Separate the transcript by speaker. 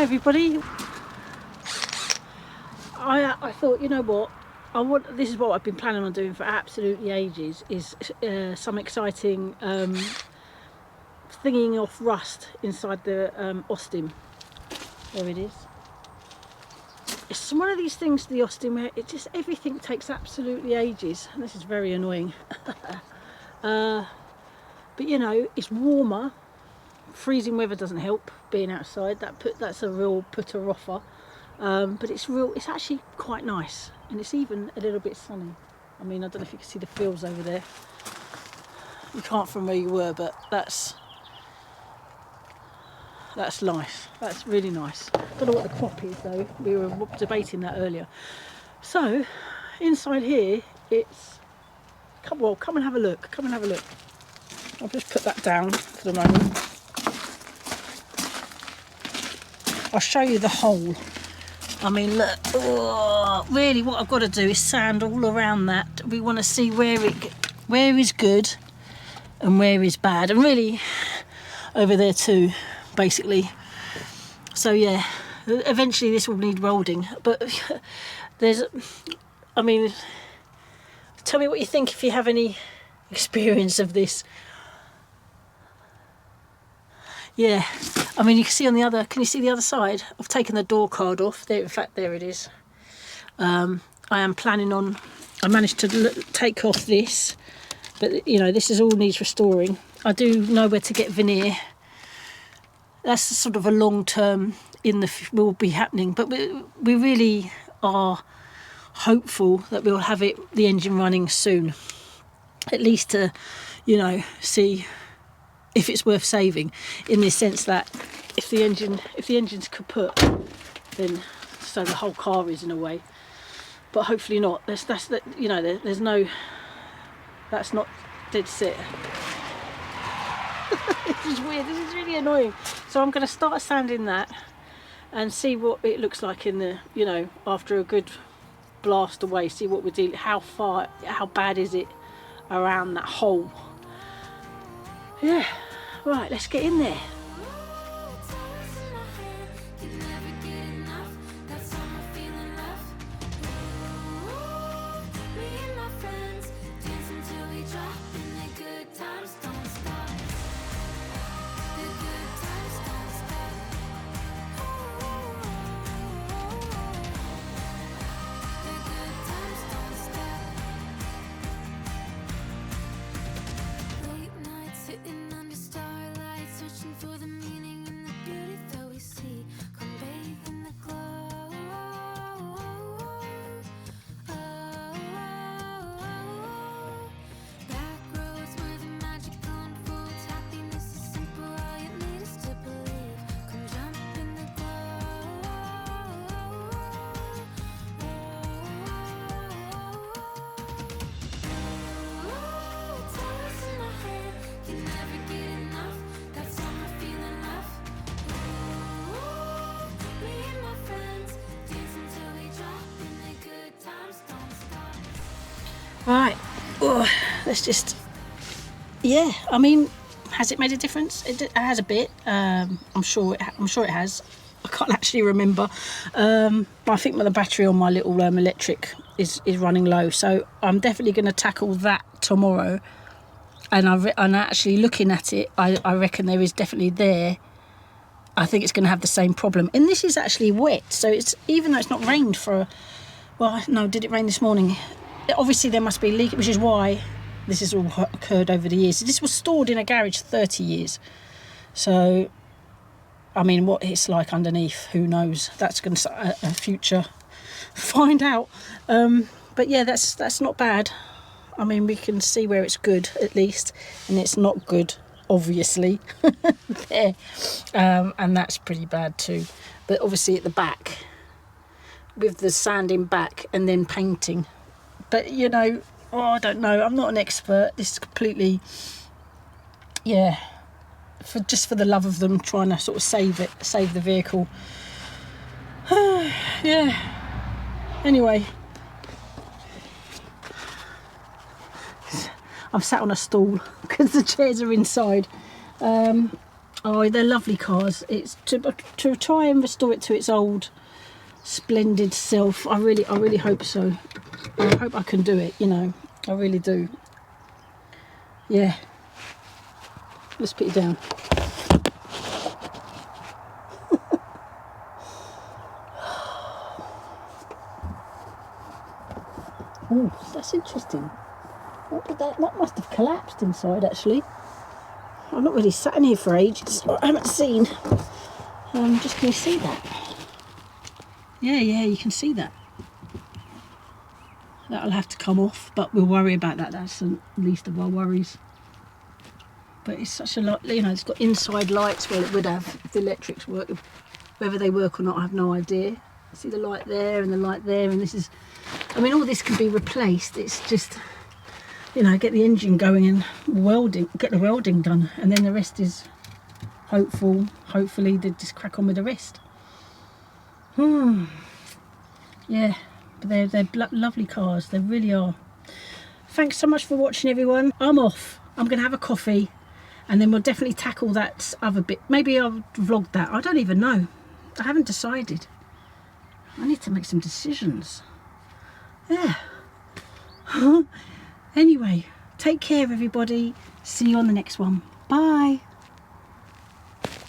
Speaker 1: Hi everybody. I thought, you know what, this is what I've been planning on doing for absolutely ages, is some exciting thingying off rust inside the Austin. There it is. It's one of these things, the Austin, where it just, everything takes absolutely ages, and this is very annoying. But you know, it's warmer. Freezing weather doesn't help, being outside. That's a real putter-offer. But it's actually quite nice, and it's even a little bit sunny. I mean, I don't know if you can see the fields over there. You can't from where you were, but that's nice. That's really nice. Don't know what the crop is though. We were debating that earlier. So inside here, it's come and have a look. Come and have a look. I'll just put that down for the moment. I'll show you the hole. I mean, look, oh, really what I've got to do is sand all around that. We want to see where is good and where is bad, and really over there too, basically. So yeah, eventually this will need welding, but I mean, tell me what you think if you have any experience of this. Yeah, I mean, you can see on the other, can you see the other side? I've taken the door card off there. In fact, there it is. I am planning on, I managed to take off this, but you know, this all needs restoring. I do know where to get veneer. That's sort of a long term will be happening, but we really are hopeful that we'll have the engine running soon, at least to, you know, see if it's worth saving, in the sense that if the engine's kaput, then so the whole car is in a way. But hopefully not. You know, there's no, that's not dead set. This is weird. This is really annoying. So I'm going to start sanding that and see what it looks like in the, you know, after a good blast away. See what we're dealing. How bad is it around that hole? Yeah, right, let's get in there. Right, oh, let's just, yeah, I mean, has it made a difference? It has a bit. I'm sure it has. I can't actually remember. I think the battery on my little electric is running low, so I'm definitely going to tackle that tomorrow. And actually looking at it, I reckon there is definitely there. I think it's going to have the same problem. And this is actually wet, so it's, even though it's not rained for, well, no, did it rain this morning? Obviously there must be a leak, which is why this has all occurred over the years. This was stored in a garage 30 years. So, I mean, what it's like underneath, who knows? That's going to a future find out. But yeah, that's not bad. I mean, we can see where it's good at least, and it's not good, obviously. There, and that's pretty bad too. But obviously at the back, with the sanding back and then painting. But you know, oh, I don't know. I'm not an expert. This is completely, yeah, just for the love of them, trying to sort of save the vehicle. Yeah. Anyway, I'm sat on a stool because the chairs are inside. Oh, they're lovely cars. It's to try and restore it to its old splendid self. I really hope so. I hope I can do it, you know. I really do. Yeah. Let's put it down. Oh, that's interesting. What did that must have collapsed inside, actually. I've not really sat in here for ages. I haven't seen. Just can you see that? Yeah, you can see that. That'll have to come off, but we'll worry about that. That's the least of our worries. But it's such a lot, you know, it's got inside lights. Well, it would have if the electrics work. Whether they work or not, I have no idea. See the light there and the light there, and this is, I mean, all this can be replaced. It's just, you know, get the engine going and welding, get the welding done, and then the rest is hopefully they just crack on with the rest. Yeah, but they're lovely cars. They really are. Thanks so much for watching, everyone. I'm off. I'm gonna have a coffee, and then we'll definitely tackle that other bit. Maybe I'll vlog that. I don't even know. I haven't decided. I need to make some decisions. Yeah. Anyway, take care, everybody. See you on the next one. Bye.